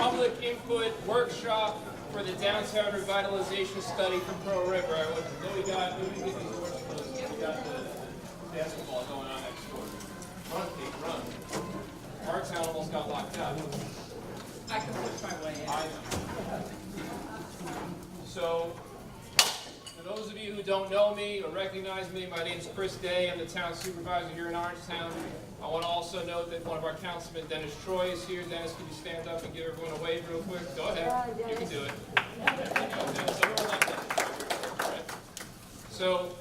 public input workshop for the downtown revitalization study from Pearl River. We got these doors closed. We got the basketball going on next door. Run, Pete, run. Our town almost got locked out. I can push my way in. I know. So, for those of you who don't know me or recognize me, my name is Chris Day. I'm the town supervisor here in Orangetown. I want to also note that one of our councilmen, Dennis Troy, is here. Dennis, can you stand up and give everyone a wave real quick? Go ahead. You can do it. So,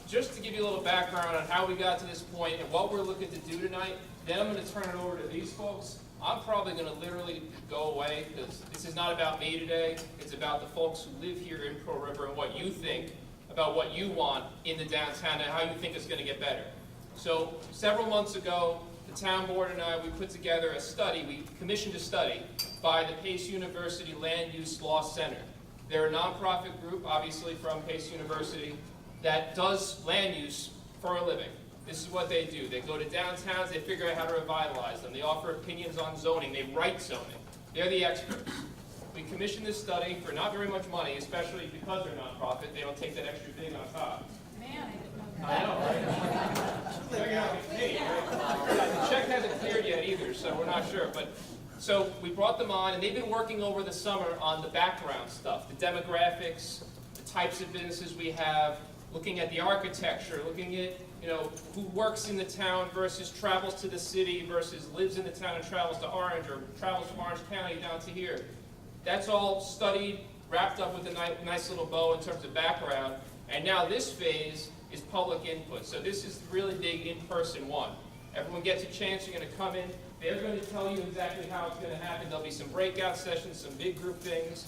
just to give you a little background on how we got to this point and what we're looking to do tonight, then I'm going to turn it over to these folks. I'm probably going to literally go away because this is not about me today. It's about the folks who live here in Pearl River and what you think about what you want in the downtown and how you think it's going to get better. So several months ago, the town board and I, we put together a study. We commissioned a study by the Pace University Land Use Law Center. They're a nonprofit group, obviously from Pace University, that does land use for a living. This is what they do. They go to downtowns, they figure out how to revitalize them. They offer opinions on zoning, they write zoning. They're the experts. We commissioned this study for not very much money, especially because they're nonprofit. They don't take that extra thing on top. Man, I didn't know I know, right? They're gonna get paid, right? The check hasn't cleared yet either, so we're not sure. But so we brought them on, and they've been working over the summer on the background stuff, the demographics, the types of businesses we have, looking at the architecture, looking at who works in the town versus travels to the city versus lives in the town and travels to Orange or travels from Orange County down to here. That's all studied, wrapped up with a nice little bow in terms of background. And now this phase is public input. So this is the really big in-person one. Everyone gets a chance. You're going to come in. They're going to tell you exactly how it's going to happen. There'll be some breakout sessions, some big group things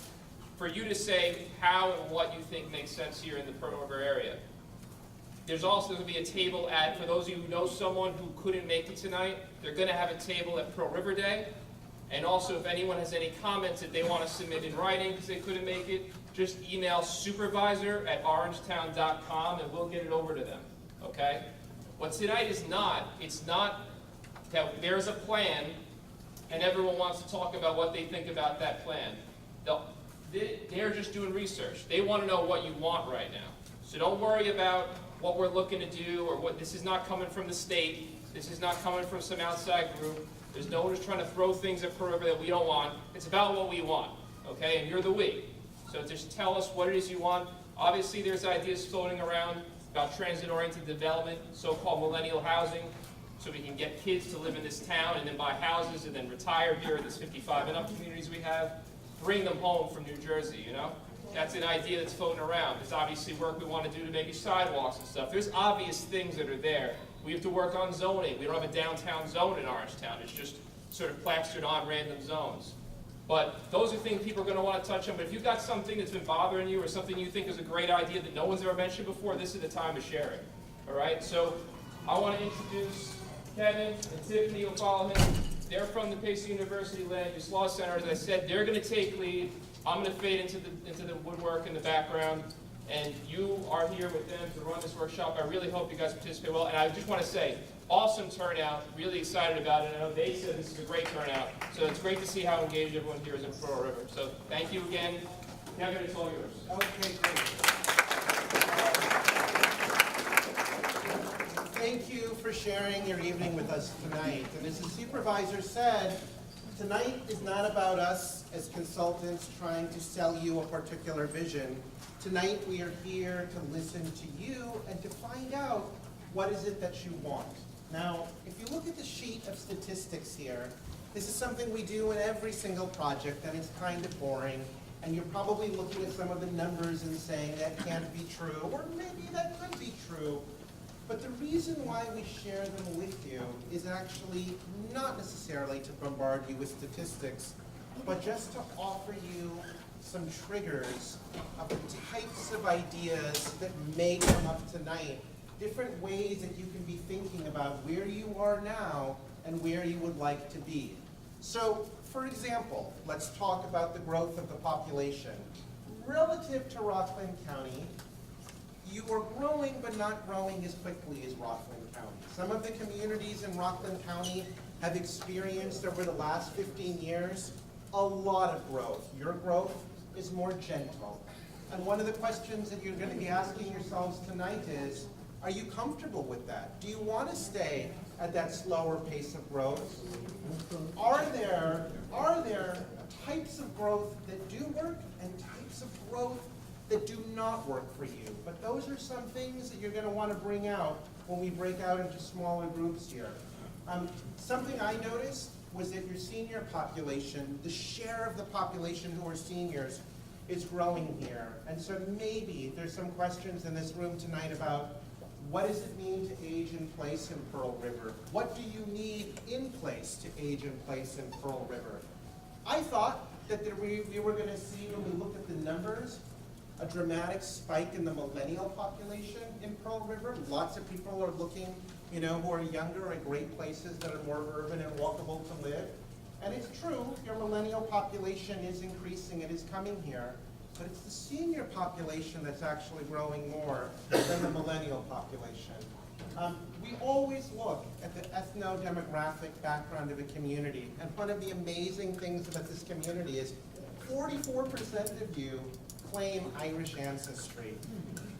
for you to say how and what you think makes sense here in the Pearl River area. There's also going to be a table for those of you who know someone who couldn't make it tonight, they're going to have a table at Pearl River Day. And also if anyone has any comments that they want to submit in writing because they couldn't make it, just email supervisor@orangetown.com and we'll get it over to them, okay? What tonight is not, it's not that there's a plan and everyone wants to talk about what they think about that plan. They're just doing research. They want to know what you want right now. So don't worry about what we're looking to do or what. This is not coming from the state. This is not coming from some outside group. There's no one who's trying to throw things at Pearl River that we don't want. It's about what we want, okay? And you're the we. So just tell us what it is you want. Obviously, there's ideas floating around about transit-oriented development, so-called millennial housing, so we can get kids to live in this town and then buy houses and then retire here in this 55 and up communities we have. Bring them home from New Jersey, That's an idea that's floating around. There's obviously work we want to do to make sidewalks and stuff. There's obvious things that are there. We have to work on zoning. We don't have a downtown zone in Orangetown. It's just sort of plastered on random zones. But those are things people are going to want to touch on. But if you've got something that's been bothering you or something you think is a great idea that no one's ever mentioned before, this is the time to share it. All right? So I want to introduce Kevin and Tiffany. You'll follow him. They're from the Pace University Land Use Law Center. As I said, they're going to take lead. I'm going to fade into the woodwork in the background, and you are here with them to run this workshop. I really hope you guys participate well. And I just want to say, awesome turnout. Really excited about it. I know they said this is a great turnout. So it's great to see how engaged everyone here is in Pearl River. So thank you again. Kevin, it's all yours. Okay, great. Thank you for sharing your evening with us tonight. And as the supervisor said, tonight is not about us as consultants trying to sell you a particular vision. Tonight we are here to listen to you and to find out what is it that you want. Now, if you look at the sheet of statistics here, this is something we do in every single project, and it's kind of boring. And you're probably looking at some of the numbers and saying that can't be true, or maybe that could be true. But the reason why we share them with you is actually not necessarily to bombard you with statistics, but just to offer you some triggers of the types of ideas that may come up tonight, different ways that you can be thinking about where you are now and where you would like to be. So, for example, let's talk about the growth of the population. Relative to Rockland County, you are growing, but not growing as quickly as Rockland County. Some of the communities in Rockland County have experienced over the last 15 years a lot of growth. Your growth is more gentle. And one of the questions that you're going to be asking yourselves tonight is, are you comfortable with that? Do you want to stay at that slower pace of growth? Are there types of growth that do work and types of growth that do not work for you? But those are some things that you're going to want to bring out when we break out into smaller groups here. Something I noticed was that your senior population, the share of the population who are seniors, is growing here. And so maybe there's some questions in this room tonight about what does it mean to age in place in Pearl River? What do you need in place to age in place in Pearl River? I thought that we were going to see, when we looked at the numbers, a dramatic spike in the millennial population in Pearl River. Lots of people are looking, who are younger at great places that are more urban and walkable to live. And it's true, your millennial population is increasing, it is coming here, but it's the senior population that's actually growing more than the millennial population. We always look at the ethno-demographic background of a community, and one of the amazing things about this community is 44% of you claim Irish ancestry.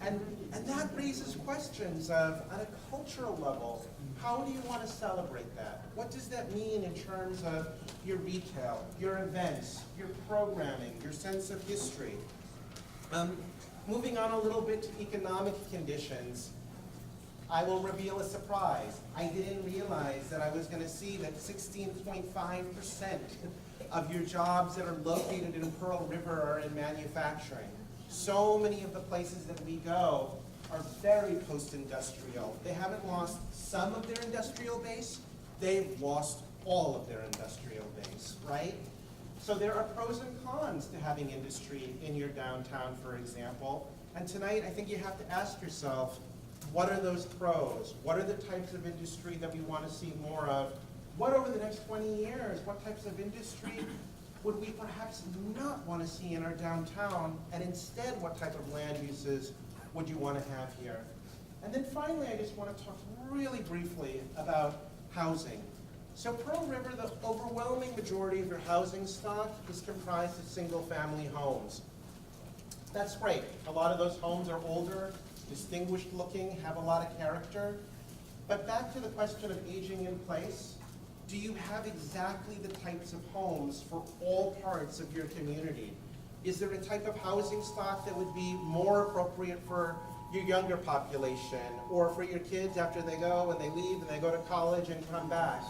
And that raises questions of, on a cultural level, how do you want to celebrate that? What does that mean in terms of your retail, your events, your programming, your sense of history? Moving on a little bit to economic conditions, I will reveal a surprise. I didn't realize that I was going to see that 16.5% of your jobs that are located in Pearl River are in manufacturing. So many of the places that we go are very post-industrial. They haven't lost some of their industrial base, they've lost all of their industrial base, right? So there are pros and cons to having industry in your downtown, for example. And tonight, I think you have to ask yourself, what are those pros? What are the types of industry that we want to see more of? What over the next 20 years, what types of industry would we perhaps not want to see in our downtown? And instead, what type of land uses would you want to have here? And then finally, I just want to talk really briefly about housing. So Pearl River, the overwhelming majority of your housing stock is comprised of single-family homes. That's great. A lot of those homes are older, distinguished looking, have a lot of character. But back to the question of aging in place, do you have exactly the types of homes for all parts of your community? Is there a type of housing stock that would be more appropriate for your younger population, or for your kids after they go and they leave and they go to college and come back?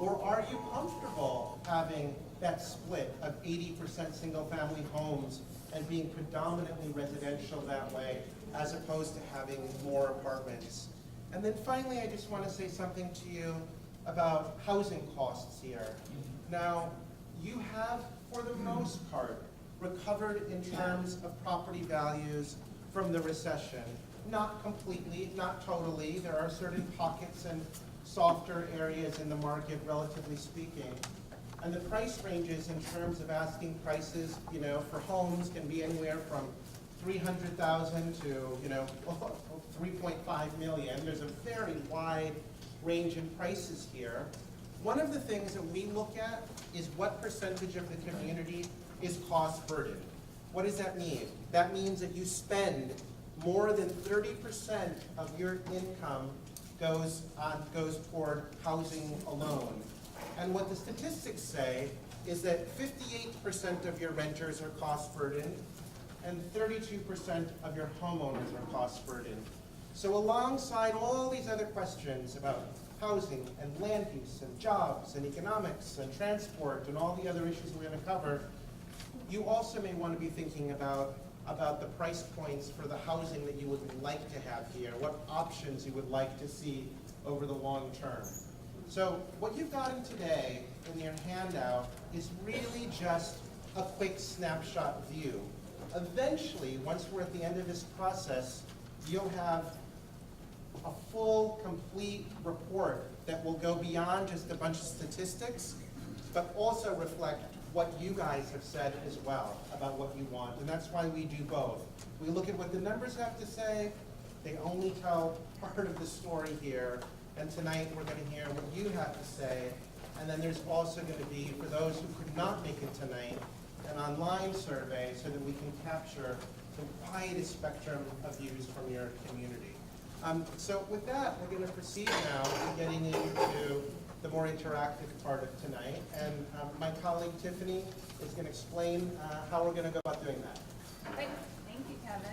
Or are you comfortable having that split of 80% single-family homes and being predominantly residential that way, as opposed to having more apartments? And then finally, I just want to say something to you about housing costs here. Now, you have, for the most part, recovered in terms of property values from the recession. Not completely, not totally. There are certain pockets and softer areas in the market, relatively speaking. And the price ranges in terms of asking prices, for homes can be anywhere from $300,000 to, 3.5 million. There's a very wide range in prices here. One of the things that we look at is what percentage of the community is cost burdened. What does that mean? That means that you spend more than 30% of your income goes toward housing alone. And what the statistics say is that 58% of your renters are cost burdened, and 32% of your homeowners are cost burdened. So alongside all these other questions about housing and land use and jobs and economics and transport and all the other issues we're going to cover, you also may want to be thinking about the price points for the housing that you would like to have here, what options you would like to see over the long term. So what you've gotten today in your handout is really just a quick snapshot view. Eventually, once we're at the end of this process, you'll have a full, complete report that will go beyond just a bunch of statistics, but also reflect what you guys have said as well about what you want. And that's why we do both. We look at what the numbers have to say. They only tell part of the story here. And tonight we're going to hear what you have to say And then there's also going to be, for those who could not make it tonight, an online survey so that we can capture the widest spectrum of views from your community. So with that, we're going to proceed now to getting into the more interactive part of tonight. And my colleague Tiffany is going to explain how we're going to go about doing that. Great. Thank you, Kevin.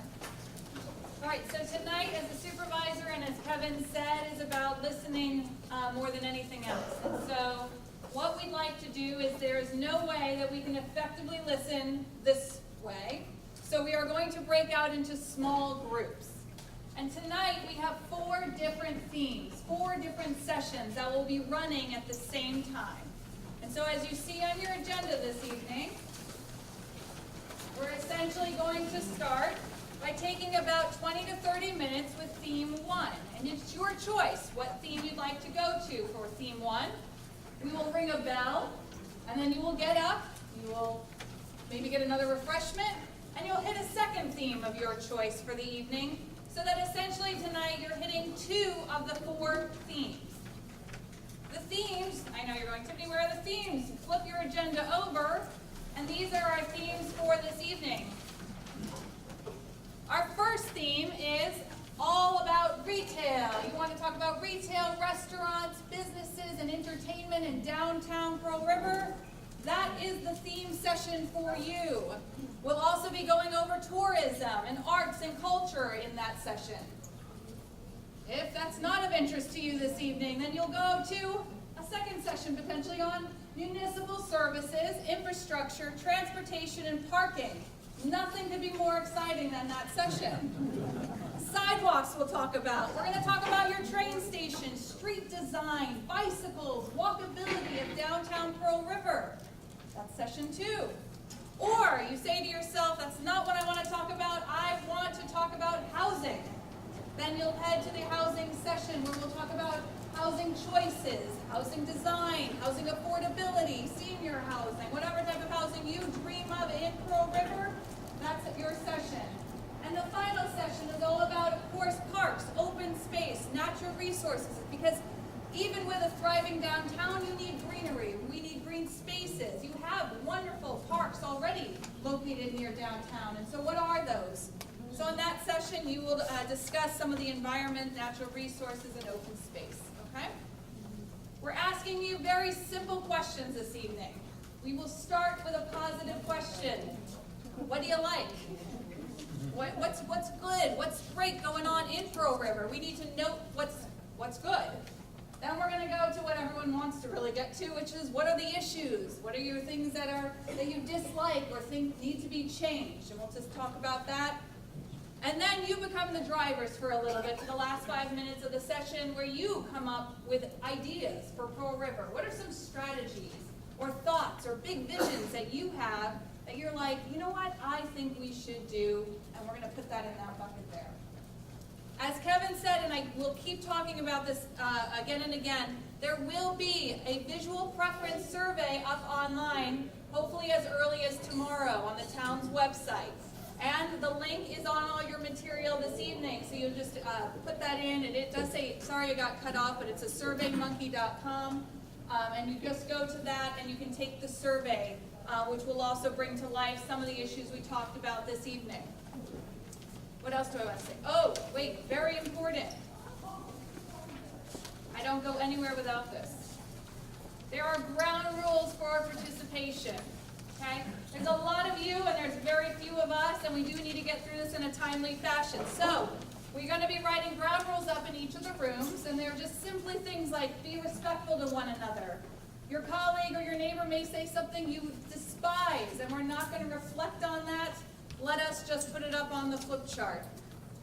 All right, so tonight, as a supervisor, and as Kevin said, is about listening more than anything else. And so what we'd like to do is there is no way that we can effectively listen this way. So we are going to break out into small groups. And tonight we have 4 different themes, 4 different sessions that will be running at the same time. And so as you see on your agenda this evening, we're essentially going to start by taking about 20 to 30 minutes with theme 1. And it's your choice what theme you'd like to go to for theme 1. We will ring a bell, and then you will get up, you will maybe get another refreshment, and you'll hit a second theme of your choice for the evening, so that essentially tonight you're hitting 2 of the 4 themes. The themes, I know you're going, Tiffany, where are the themes? Flip your agenda over, and these are our themes for this evening. Our first theme is all about retail. You want to talk about retail, restaurants, businesses, and entertainment in downtown Pearl River? That is the theme session for you. We'll also be going over tourism and arts and culture in that session. If that's not of interest to you this evening, then you'll go to a second session potentially on municipal services, infrastructure, transportation, and parking. Nothing could be more exciting than that session. Sidewalks we'll talk about. We're going to talk about your train station, street design, bicycles, walkability of downtown Pearl River. That's session 2. Or you say to yourself, that's not what I want to talk about. I want to talk about housing. Then you'll head to the housing session where we'll talk about housing choices, housing design, housing affordability, senior housing, whatever type of housing you dream of in Pearl River, that's your session. And the final session is all about, of course, parks, open space, natural resources, because even with a thriving downtown, you need greenery. We need green spaces. You have wonderful parks already located near downtown. And so what are those? So in that session, you will discuss some of the environment, natural resources, and open space. Okay? We're asking you very simple questions this evening. We will start with a positive question. What do you like? What's good? What's great going on in Pearl River? We need to note what's good. Then we're going to go to what everyone wants to really get to, which is what are the issues? What are your things that you dislike or think need to be changed? And we'll just talk about that. And then you become the drivers for a little bit to the last 5 minutes of the session where you come up with ideas for Pearl River. What are some strategies or thoughts or big visions that you have that you're like, you know what, I think we should do, and we're going to put that in that bucket there. As Kevin said, and I will keep talking about this again and again, there will be a visual preference survey up online, hopefully as early as tomorrow on the town's website. And the link is on all your material this evening, so you just put that in, and it does say, sorry I got cut off, but it's a surveymonkey.com, and you just go to that and you can take the survey, which will also bring to life some of the issues we talked about this evening. What else do I want to say? Oh, wait, very important. I don't go anywhere without this. There are ground rules for our participation. Okay? There's a lot of you, and there's very few of us, and we do need to get through this in a timely fashion. So, we're going to be writing ground rules up in each of the rooms, and they're just simply things like be respectful to one another. Your colleague or your neighbor may say something you despise, and we're not going to reflect on that. Let us just put it up on the flip chart.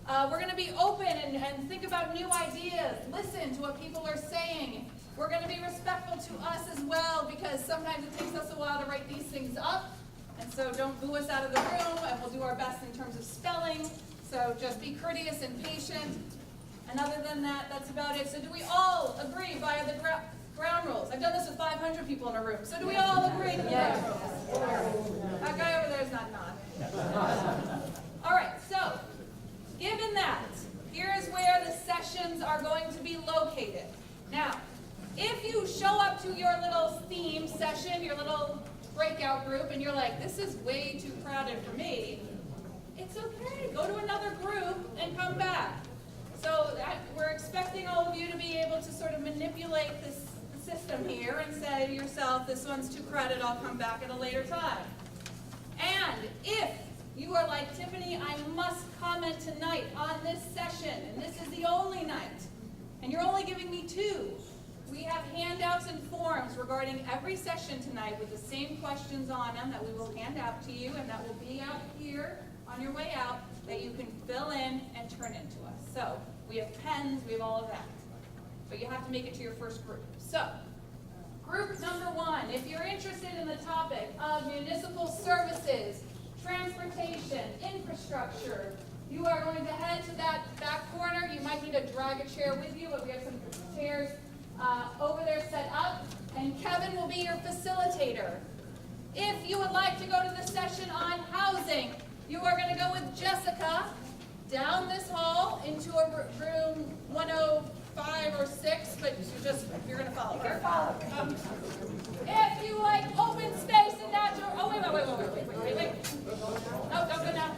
We're going to be open and think about new ideas. Listen to what people are saying. We're going to be respectful to us as well, because sometimes it takes us a while to write these things up. And so don't boo us out of the room, and we'll do our best in terms of spelling. So just be courteous and patient. And other than that, that's about it. So do we all agree via the ground rules? I've done this with 500 people in a room. So do we all agree to the ground rules? That guy over there is not nodding. All right, so given that, here is where the sessions are going to be located. Now, if you show up to your little theme session, your little breakout group, and you're like, this is way too crowded for me, it's okay. Go to another group and come back. So we're expecting all of you to be able to sort of manipulate this system here and say to yourself, this one's too crowded, I'll come back at a later time. And if you are like, Tiffany, I must comment tonight on this session, and this is the only night, and you're only giving me 2, we have handouts and forms regarding every session tonight with the same questions on them that we will hand out to you, and that will be out here on your way out that you can fill in and turn in to us. So we have pens, we have all of that. But you have to make it to your first group. So, group number 1, if you're interested in the topic of municipal services, transportation, infrastructure, you are going to head to that back corner. You might need to drag a chair with you, but we have some chairs over there set up, and Kevin will be your facilitator. If you would like to go to the session on housing, you are going to go with Jessica down this hall into a room 105 or 6, but you're going to follow her. If you like open space and natural, wait. No, now.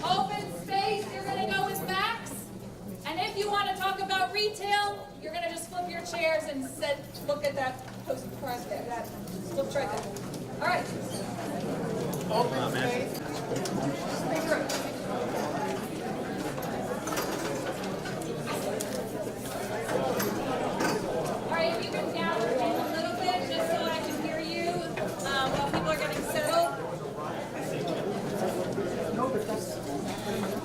Open space, you're going to go with Max. And if you want to talk about retail, you're going to just flip your chairs and look at that post right there. That flips right there. All right. Open space. Stay through. All right, if you can down in a little bit, just so I can hear you while people are getting settled.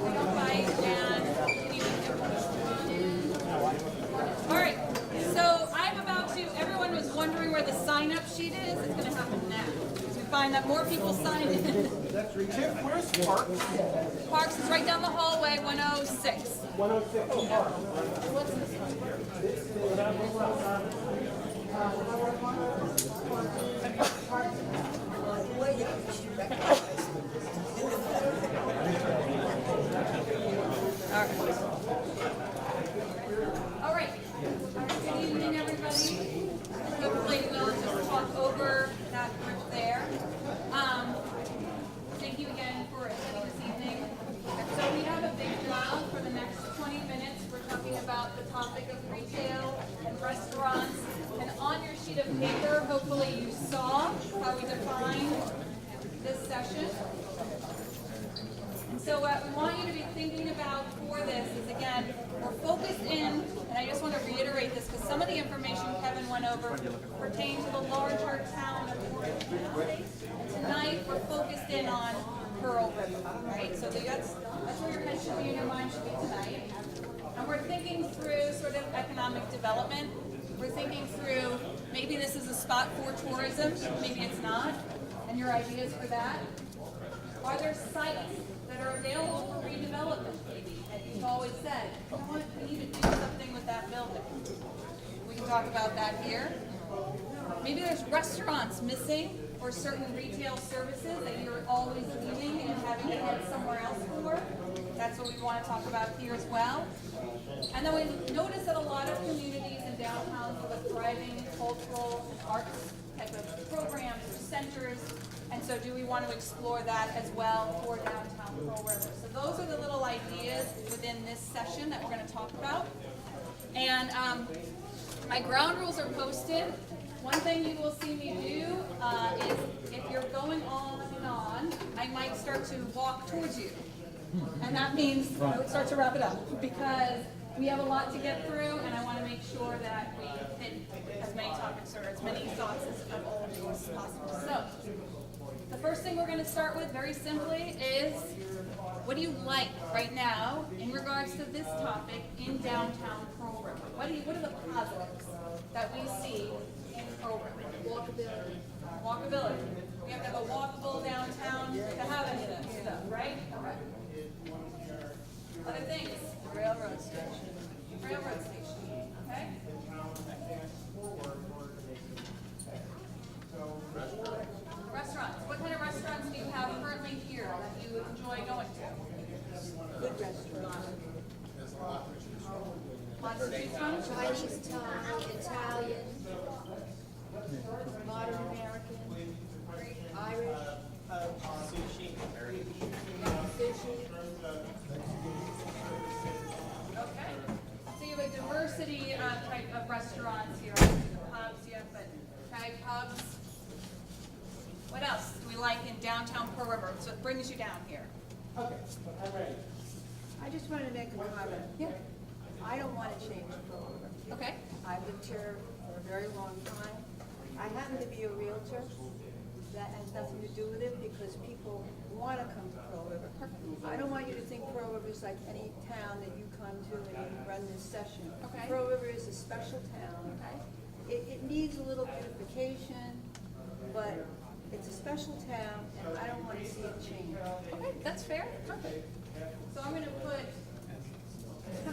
We don't fight, and you all right, so I'm about to, everyone was wondering where the sign-up sheet is. It's going to happen now. We find that more people sign in. Tiff, where's Parks? Parks is right down the hallway, 106. 106. Oh, Parks. What's this one? All right. Good evening, everybody. Hopefully we'll just talk over that group there. Thank you again for attending this evening. So we have a big job for the next 20 minutes. We're talking about the topic of retail and restaurants. And on your sheet of paper, hopefully you saw how we defined this session. And so what we want you to be thinking about for this is, again, we're focused in, and I just want to reiterate this because some of the information Kevin went over pertain to the larger town of Orangetown. And tonight we're focused in on Pearl River, right? So that's where your head should be and your mind should be tonight. And we're thinking through sort of economic development. We're thinking through, maybe this is a spot for tourism, maybe it's not, and your ideas for that. Are there sites that are available for redevelopment, maybe, that you've always said, you know what, we need to do something with that building? We can talk about that here. Maybe there's restaurants missing or certain retail services that you're always leaving and having to head somewhere else for. That's what we want to talk about here as well. And then we notice that a lot of communities in downtowns have a thriving cultural and arts type of programs or centers. And so do we want to explore that as well for downtown Pearl River? So those are the little ideas within this session that we're going to talk about. And my ground rules are posted. One thing you will see me do is if you're going on and on, I might start to walk towards you. And that means I would start to wrap it up because we have a lot to get through and I want to make sure that we hit as many topics or as many thoughts of all of you as possible. So the first thing we're going to start with very simply is, what do you like right now in regards to this topic in downtown Pearl River? What are the positives that we see in Pearl River? Walkability. Walkability. We have to have a walkable downtown to have any of that stuff, right? Okay. Other things. Railroad station. Railroad station. Okay? Restaurants. What kind of restaurants do you have currently here that you enjoy going to? Good restaurants. Lots of restaurants? Chinese, Thai, Italian. What else do we like in downtown Pearl River? So it brings you down here. Okay, I'm ready. I just wanted to make a comment. Yeah. I don't want to change Pearl River. Okay. I've lived here for a very long time. I happen to be a realtor. That has nothing to do with it because people want to come to Pearl River. I don't want you to think Pearl River is like any town that you come to and you run this session. Okay. Pearl River is a special town. Okay. It needs a little beautification, but it's a special town and I don't want to see it change. Okay, that's fair. Perfect. So I'm gonna put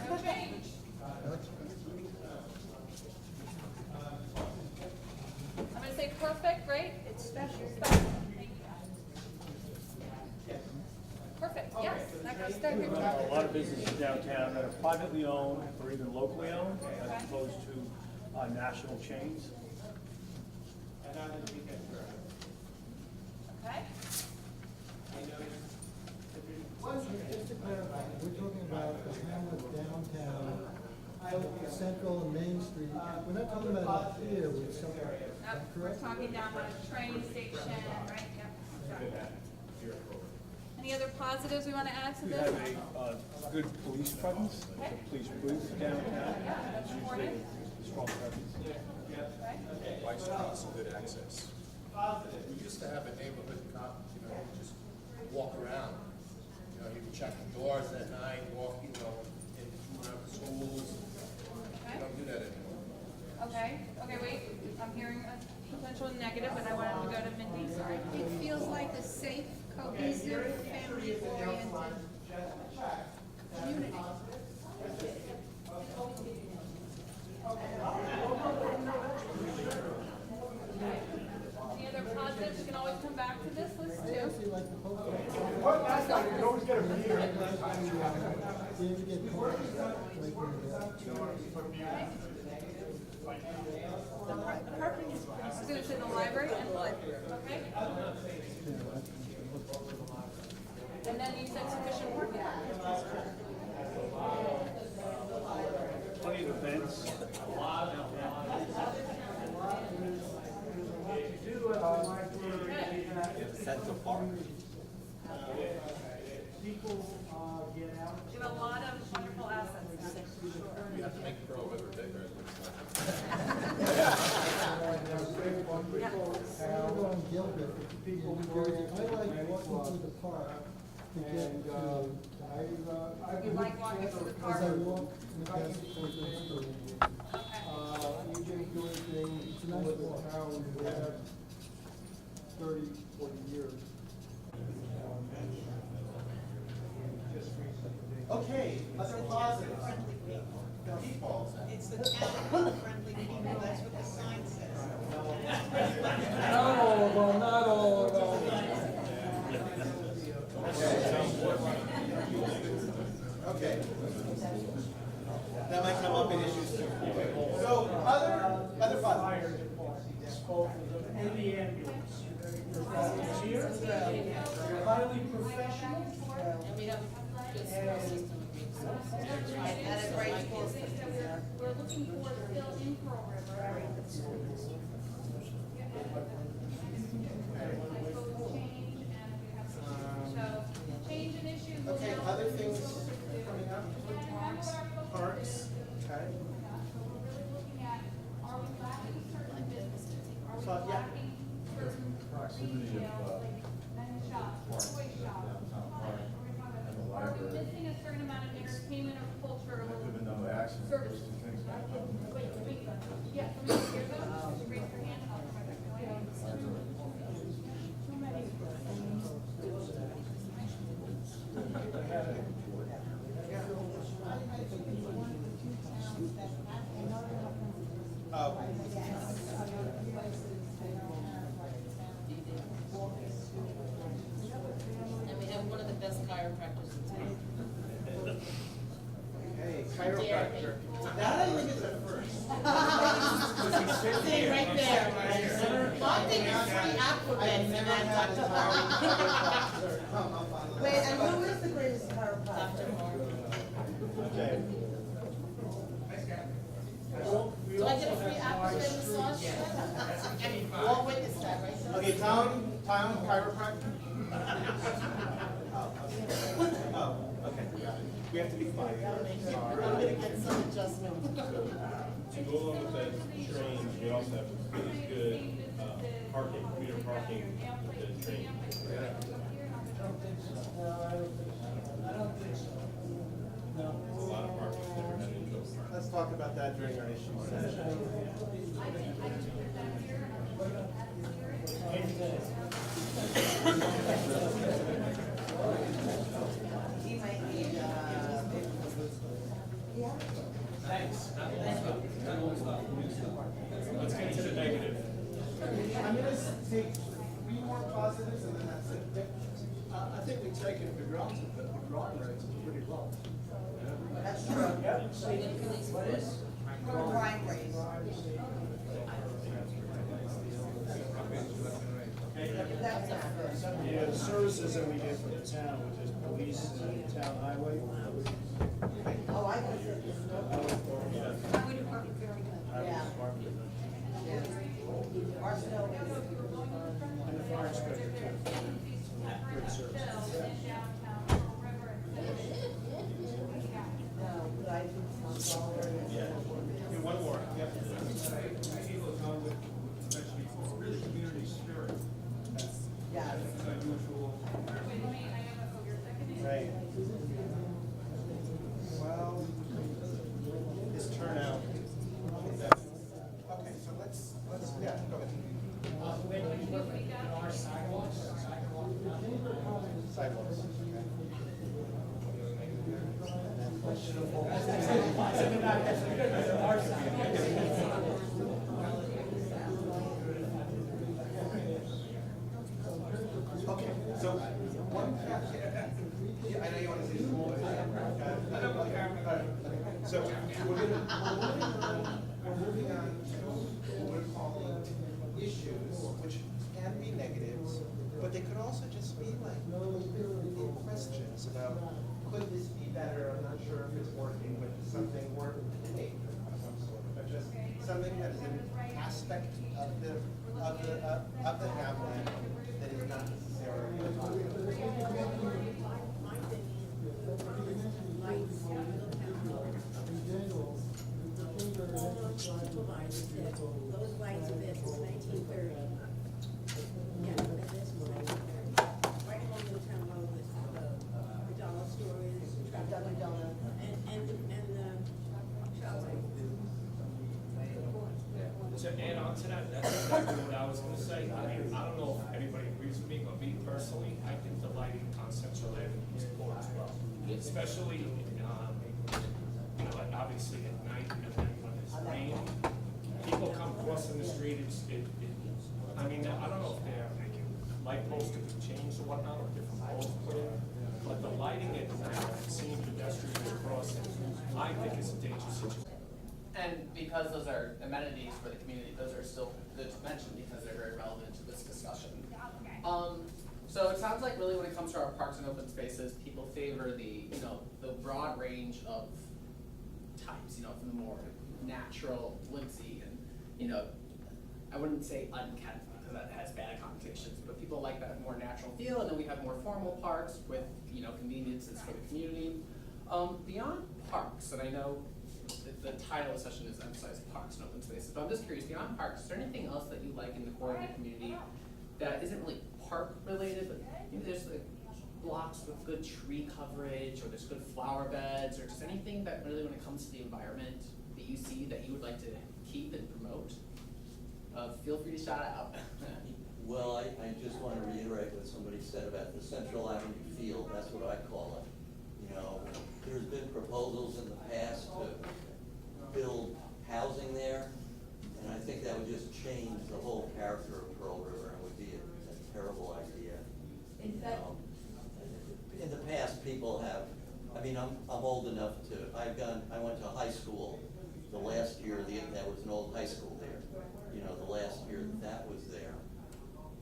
no change. I'm gonna say perfect, right? It's special. Special. Thank you. Perfect, yes, that goes there. A lot of businesses downtown that are privately owned or even locally owned, as opposed to national chains. Okay. Just to clarify, we're talking about the hamlet downtown, Central and Main Street. We're not talking about up here with somewhere, Yep, we're correct? talking down by the train station, right? Yep. Any other positives we want to add to We this? have a good police presence, a police booth downtown. Yeah, that's important. Strong presence. Okay. White Street's good access. We used to have a neighborhood cop, you know, you just walk around. You know, you can check the doors at night, walk, you know, in around the schools. Okay. You don't do that anymore. Okay, okay, wait, I'm hearing a potential negative, and I wanted to go to Mindy, sorry. It feels like a safe, cohesive, family-oriented community. Any other positives, you can always come back to this list I too. actually like the post office. You always get a meter. Be able to get calls like Parking is Students in the library and the library, okay? And then you said sufficient parking. Plenty of events. Central Park. You have a lot of wonderful assets. We have to make Pearl River bigger. on Gilbert in New Jersey. I like walking through the park to get to, You like walking through the park? as I walk in the past school. Okay. You didn't do anything It's a nice with the walk. town in the last 30, 40 years. Okay, other positives. People. It's the town-friendly people, that's what the sign says. Not all of them, not all of them. Okay. That might come up in issues too. So, other positives. And the ambulance. Here, highly professional. And we have a good school system. At a great school system. We're looking for the fill in Pearl River. So, change in issues. will Okay, now- other things coming up? Parks, okay. We're really looking at, are we lacking certain businesses? Are we So, yeah. lacking certain retail, like gun shops, toy shops? Are we missing a certain amount of entertainment or culture or services? Wait, yeah, somebody hear those? Just raise your hand and I'll come back to you. Oh. And we have one of the best chiropractors in town. Hey, chiropractor. That I think is a first. Sitting right there, right? I think it's free Aquaman for that, Dr. Moore. Wait, and who is the greatest chiropractor? Dr. Moore. Okay. Do I get a free African massage? All witness that, right? Okay, town chiropractor? Oh, okay, got it. We have to be quiet. We're gonna get some adjustment. To go along with that train, we also have really good parking, commuter parking with the train. A lot of parking, never had any trouble parking. Let's talk about that during our issue session. Let's get to the negative. I'm gonna take 3 more positives and then that's it. I think we take it for granted that the crime rate is pretty low. That's true. What is? Crime rate. That's not good. Yeah, the services that we get for the town, which is police and town highway. Oh, I think it's Highway department, very good. Yeah. Our snow is. And the fire inspector too. Good service. No, but I think it's all very. Okay, one more. Really community spirit. Yeah. Right. Well, this turnout. Okay, so let's, yeah, go ahead. Sidewalks. Okay, so one, yeah, I know you want to say some more. So we're moving on to what we're calling issues, which can be negatives, but they could also just be like little questions about, could this be better? I'm not sure if it's working, but something worth debate of some sort, but just something that is an aspect of the hamlet that is not necessarily. Those lights have been since 1930. Yeah, look at this one. Right along the town road with the dollar stores, Dunkin' Donuts. and shopping. To add on to that, that's exactly what I was gonna say. I mean, I don't know if anybody agrees with me, but me personally, I think the lighting concepts related is poor as well. Especially, you know, like obviously at night and then when it's rain, people come crossing the street, I mean, I don't know if they're light posts could be changed or whatnot, or different poles put in, but the lighting at night, seeing pedestrians crossing, I think is a dangerous situation. And because those are amenities for the community, those are still good to mention because they're very relevant to this discussion. So it sounds like really when it comes to our parks and open spaces, people favor the broad range of types, from the more natural, flimsy, and, I wouldn't say unkept because that has bad connotations, but people like that more natural feel, and then we have more formal parks with, conveniences for the community. Beyond parks, and I know the title of the session is emphasize parks and open spaces, but I'm just curious, beyond parks, is there anything else that you like in the core of the community that isn't really park related, but maybe there's like blocks with good tree coverage, or there's good flower beds, or just anything that really, when it comes to the environment, that you see that you would like to keep and promote? Feel free to shout out. Well, I just want to reiterate what somebody said about the Central Avenue field. That's what I call it. There's been proposals in the past to build housing there, and I think that would just change the whole character of Pearl River, and would be a terrible idea. In the past, people have, I'm old enough to, I went to high school the last year, that was an old high school there. The last year that was there.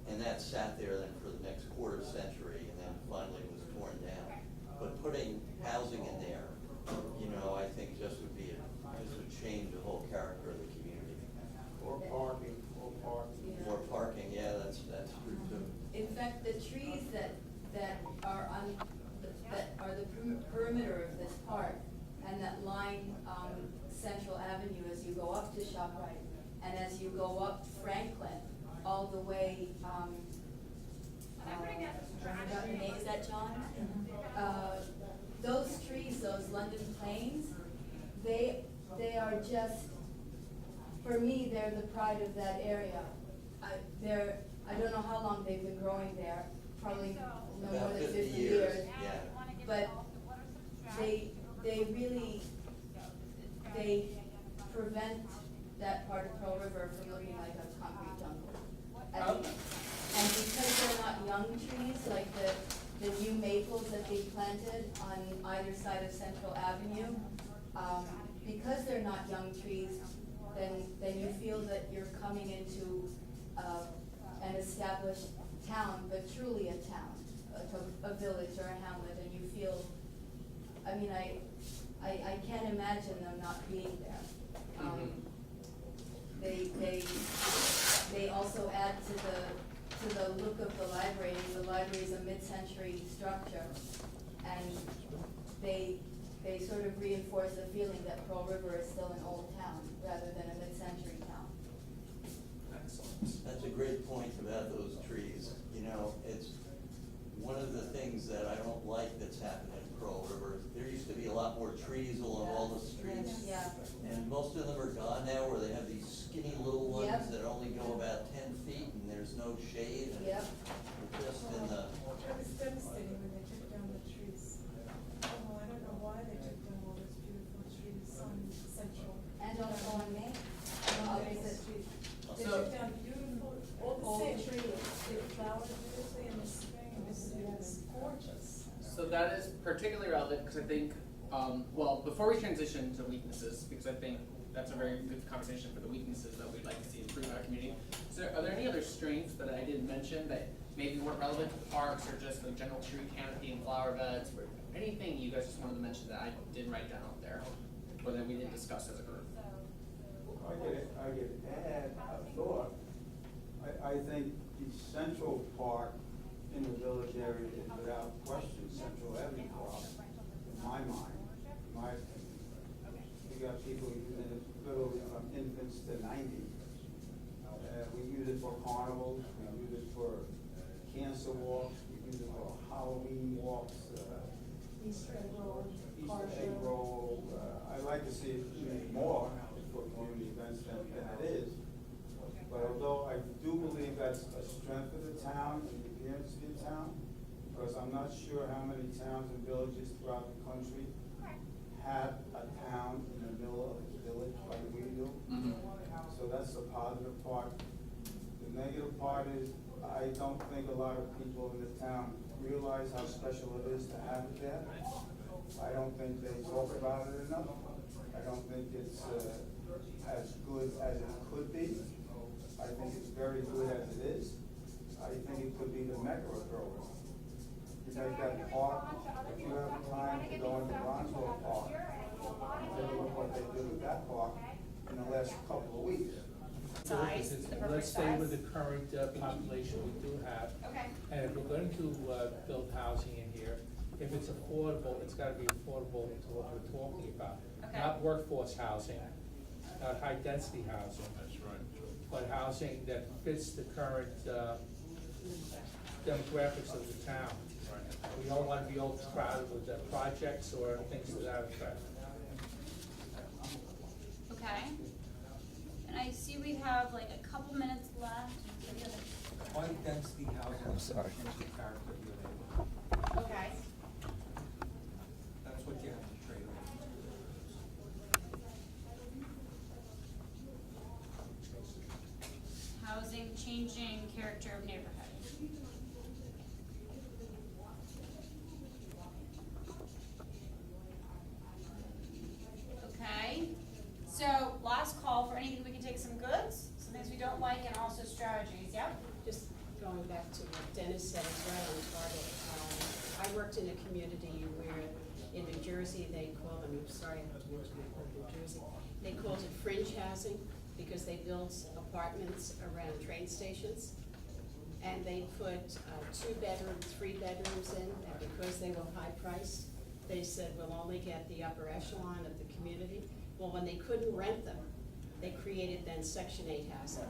And that sat there then for the next quarter century, and then finally was torn down. But putting housing in there, I think just would change the whole character of the community. that line, Central Avenue as you go up to ShopRite, and as you go up Franklin, all the way, I forgot the name, is that John? Those trees, those London planes, they are just, for me, they're the pride of that area. I don't know how long they've been growing there, probably no more About than 50 50 years, years. yeah. But they really, they prevent that part of Pearl River from looking like a concrete jungle. And because they're not young trees, like the new maples that they planted on either side of Central Avenue, because they're not young trees, then you feel that you're coming into an established town, but truly a town, a village or a hamlet, and you feel, I mean, I can't imagine them not being there. They also add to the look of the library. The library is a mid-century structure, and they sort of reinforce the feeling that Pearl River is still an old town rather than a mid-century town. Excellent. That's a great point about those trees. You know, it's one of the things that I don't like that's happened in Pearl River. There used to be a lot more trees along all the streets. Yeah. And most of them are gone now, where they have these skinny little ones Yep. that only go about 10 feet and there's no shade. And Yep. they're just in the, It was devastating when they took down the trees. Oh, I don't know why they took down all those beautiful trees on Central. And also on Main, opposite street. They So- took down beautiful, all the Old same trees. They flowered beautifully in the spring, it was gorgeous. So that is particularly relevant because I think, well, before we transition to weaknesses, because I think that's a very good conversation for the weaknesses that we'd like to see improve in our community. So are there any other strengths that I didn't mention that maybe weren't relevant to parks or just the general tree canopy and flower beds, or anything you guys just wanted to mention that I didn't write down out there, or that we didn't discuss as a group? I could add a thought. I think the Central Park in the village area is without question Central Avenue Park, in my mind, in my opinion. We got people using it literally from infants to 90. We use it for carnivals, we use it for cancer walks, we use it for Halloween walks, Easter egg roll, car Easter egg show. roll. I'd like to see it even more for community events than it is. But although I do believe that's a strength of the town and the appearance of the town, because I'm not sure how many towns and villages throughout the country have a town in the middle of a village like we do. So that's the positive part. The negative part is, I don't think a lot of people in the town realize how special it is to have it there. I don't think they talk about it enough. I don't think it's as good as it could be. I think it's very good as it is. I think it could be the mecca of Pearl River. You make that park, if you have time to go into Bronzeville Park, take a look what they did with that park in the last couple of weeks. Size, the perfect Let's stay with size. the current population we do have. Okay. And if we're going to build housing in here, if it's affordable, it's gotta be affordable to what we're talking about. Okay. Not workforce housing, not high-density housing. That's right. But housing that fits the current demographics of the town. We don't wanna be overcrowded with projects or things to that effect. Okay. And I see we have like a couple minutes left. High density housing. I'm sorry. Character of your neighborhood. Okay. That's what you have to trade off. Housing changing character of neighborhood. Okay, so last call for anything we can take some goods, some things we don't like, and also strategies, yep? Just going back to what Dennis said, it's right on target. I worked in a community where in New Jersey, they call, I'm sorry, I have to mention New Jersey, they called it fringe housing because they built apartments around train stations. And they put 2 bedrooms, 3 bedrooms in, and because they were high priced, they said, we'll only get the upper echelon of the community. Well, when they couldn't rent them, they created then Section 8 housing.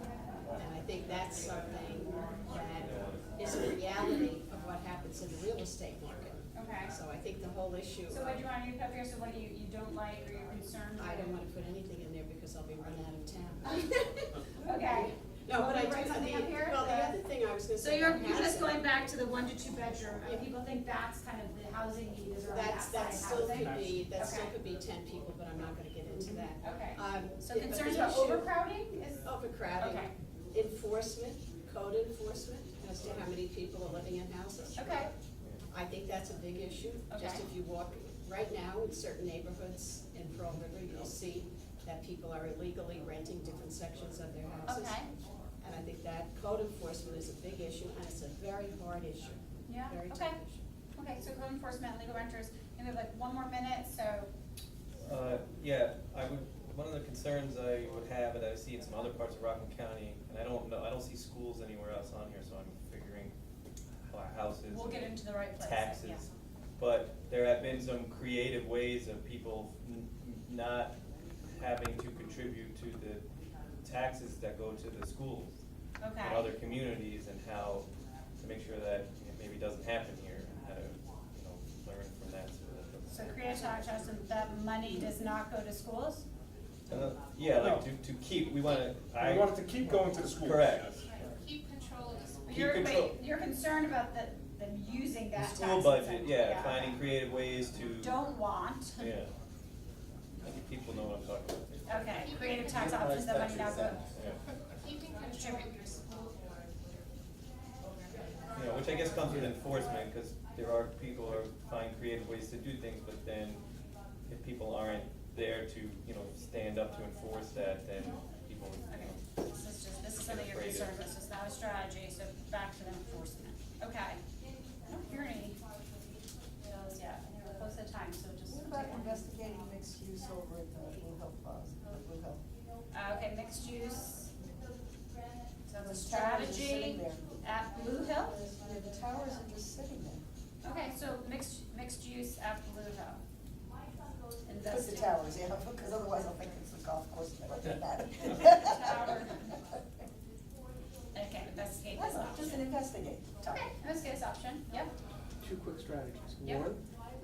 And I think that's something that is a reality of what happens in the real estate market. Okay. So I think the whole issue. So what do you want to do up here, so what do you don't like or you're concerned with? I don't wanna put anything in there because I'll be run out of town. Okay. No, but I Wanna bring do, something up here? well, the other thing I was gonna So say. you're on just housing- going back to the 1 to 2 bedroom, Yeah. and people think that's kind of the housing need is around that That side still housing? could be, that still Okay. could be 10 people, but I'm not gonna get into that. Okay. So But concerns the about issue- overcrowding is? Overcrowding, Okay. enforcement, code enforcement, as to how many people are living in houses. Okay. I think that's a big issue. Just Okay. if you walk, right now, in certain neighborhoods in Pearl River, you'll see that people are illegally renting different sections of their houses. Okay. And I think that code enforcement is a big issue, and it's a very hard issue. Yeah, Very tough okay. issue. Okay, so code enforcement, legal renters, and we have like 1 more minute, so, Yeah, one of the concerns I would have, and I see in some other parts of Rockland County, and I don't see schools anywhere else on here, so I'm figuring houses. we'll get into the right place. Taxes. Yeah. But there have been some creative ways of people not having to contribute to the taxes that go to the schools. Okay. In other communities, and how to make sure that it maybe doesn't happen here, and how to, learn from that. So creative tax adjustment, that money does not go to schools? Yeah, like to keep, we want it to keep going to the schools. Correct. Keep control of the school. Keep control. You're concerned about them using The that tax school budget, incentive, yeah, finding creative ways to. Don't want. Yeah. I think people know what I'm talking about. Okay, creative tax options, that money not go. Yeah. Keeping control of your school Which I guess comes with enforcement, because there are people who find creative ways to do things, but then if people aren't there to, stand up to enforce that, then people, This is something you're Creative. concerned with, this is not a strategy, so back to the enforcement. Okay. I don't hear any bills yet, and we're close to time, so just. What about investigating mixed use over at the Blue Hill Plaza, Blue Hill? Okay, mixed use. So the Those towers are strategy sitting there. at Blue Hill? Yeah, the towers are just sitting there. Okay, so mixed use at Blue Hill. Put the Investigate. towers, yeah, because otherwise I'll think it's a golf course and I don't do that. Tower. Okay, investigate this That's just option. an investigate. Okay, investigate this option, yep. 2 quick strategies. Yep. One,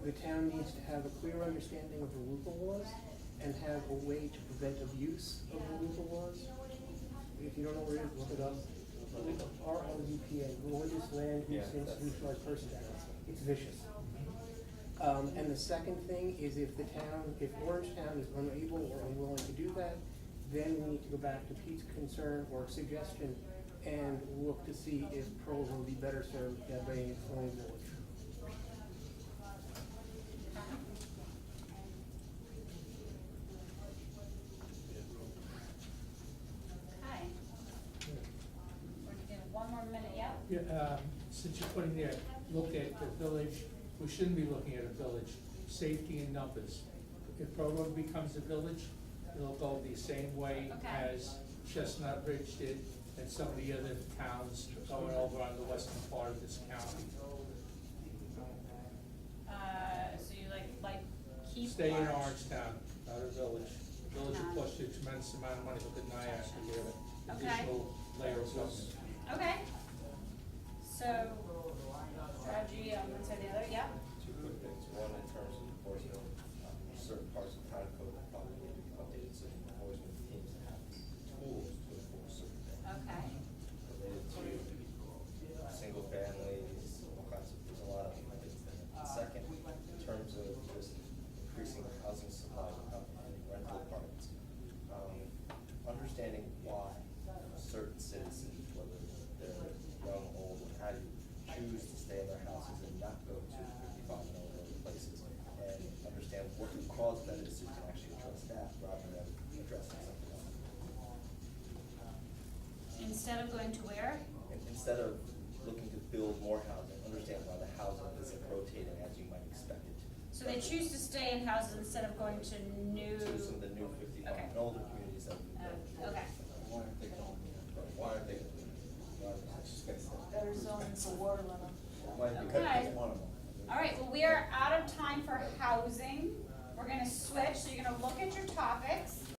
the town needs to have a clear understanding of the RUPA laws and have a way to prevent abuse of the RUPA laws. If you don't know where it is, look it up. RLUPA, Religious Land Use Institutionalized Persons Act. It's vicious. And the second thing is if Orangetown is unable or unwilling to do that, then we need to go back to Pete's concern or suggestion and look to see if Pearl will be better served by a flowing village. Okay. We're gonna give 1 more minute, yep. Yeah, since you're putting there, look at the village, we shouldn't be looking at a village, safety in numbers. If Pearl Road becomes a village, it'll go the same way Okay. as Chestnut Ridge did and some of the other towns going over on the western part of this county. So you like keep Stay in large. Orangetown, not a village. The village will cost you a tremendous amount of money, look at NIAC, you get an Okay. additional layer of government. Okay. So, strategy on one side or the other, yep. 2 quick things. One, in terms of enforcement, certain parts of the town code that probably need to be updated so the enforcement teams have tools to enforce certain things. Okay. Related to single families, all kinds of, there's a lot of things there. Second, in terms of just increasing the housing supply and rental apartments, understanding why certain citizens, whether they're young, old, what have you, choose to stay in their houses and not go to 55 and older places, and understand what the cause of that is, so you can actually address that rather than addressing something else. Instead of going to where? Instead of looking to build more housing, understand why the housing isn't rotating as you might expect it to. So they choose to stay in houses instead of going to new. To some of the new 55 Okay. and older communities that we've built. Okay. Why aren't they going there? Why aren't they? Better zoning for water runoff. Why? Because Okay. it's one of them. All right, well, we are out of time for housing. We're we're gonna switch, so you're gonna look at your topics.